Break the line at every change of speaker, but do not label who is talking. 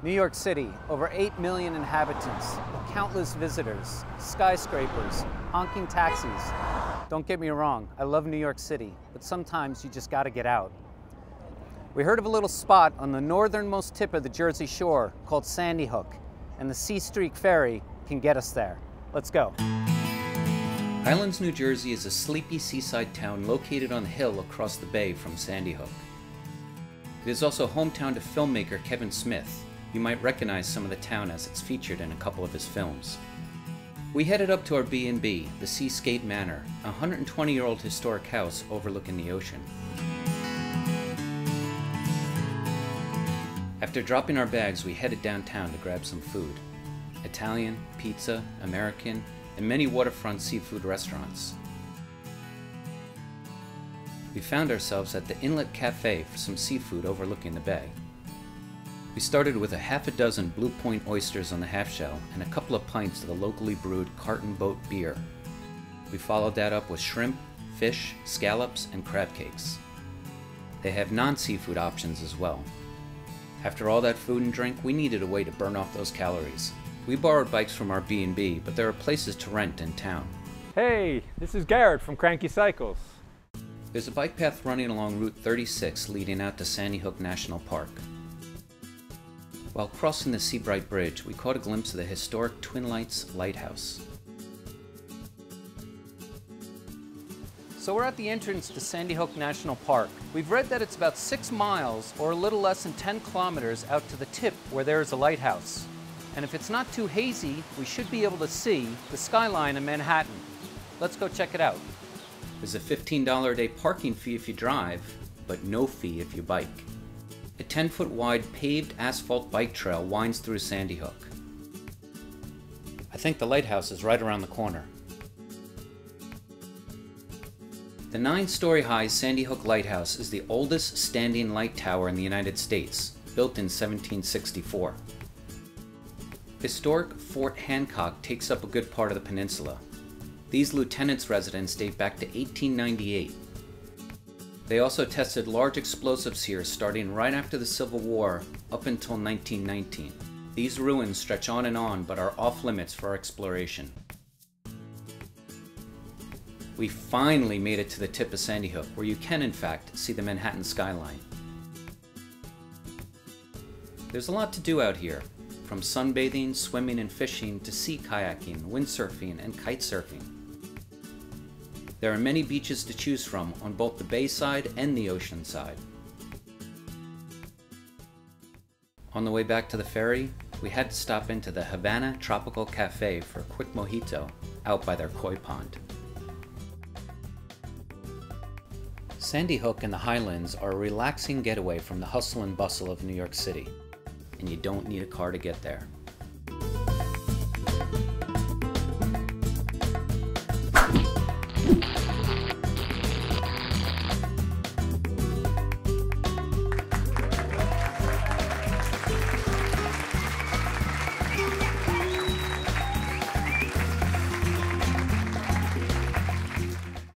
New York City, over 8 million inhabitants, countless visitors, skyscrapers, honking taxis. Don't get me wrong, I love New York City, but sometimes you just gotta get out. We heard of a little spot on the northernmost tip of the Jersey Shore called Sandy Hook, and the Sea Streak ferry can get us there. Let's go.
Highlands, New Jersey is a sleepy seaside town located on the hill across the bay from Sandy Hook. It is also hometown to filmmaker Kevin Smith. You might recognize some of the town as it's featured in a couple of his films. We headed up to our B&B, the Seascape Manor, a 120-year-old historic house overlooking the ocean. After dropping our bags, we headed downtown to grab some food. Italian, pizza, American, and many waterfront seafood restaurants. We found ourselves at the Inlet Cafe for some seafood overlooking the bay. We started with a half a dozen Blue Point oysters on the half shell and a couple of pints of the locally brewed Carton Boat beer. We followed that up with shrimp, fish, scallops, and crab cakes. They have non-seafood options as well. After all that food and drink, we needed a way to burn off those calories. We borrowed bikes from our B&B, but there are places to rent in town.
Hey, this is Garrett from Cranky Cycles.
There's a bike path running along Route 36 leading out to Sandy Hook National Park. While crossing the Seabright Bridge, we caught a glimpse of the historic Twin Lights Lighthouse.
So we're at the entrance to Sandy Hook National Park. We've read that it's about 6 miles, or a little less than 10 kilometers, out to the tip where there is a lighthouse. And if it's not too hazy, we should be able to see the skyline of Manhattan. Let's go check it out.
There's a $15 a day parking fee if you drive, but no fee if you bike. A 10-foot wide paved asphalt bike trail winds through Sandy Hook. I think the lighthouse is right around the corner. The 9-story high Sandy Hook Lighthouse is the oldest standing light tower in the United States, built in 1764. Historic Fort Hancock takes up a good part of the peninsula. These lieutenants' residence date back to 1898. They also tested large explosives here starting right after the Civil War up until 1919. These ruins stretch on and on but are off limits for exploration. We finally made it to the tip of Sandy Hook, where you can in fact see the Manhattan skyline. There's a lot to do out here, from sunbathing, swimming and fishing to sea kayaking, windsurfing and kite surfing. There are many beaches to choose from on both the bay side and the ocean side. On the way back to the ferry, we had to stop into the Havana Tropical Cafe for a quick mojito out by their koi pond. Sandy Hook and the Highlands are a relaxing getaway from the hustle and bustle of New York City, and you don't need a car to get there.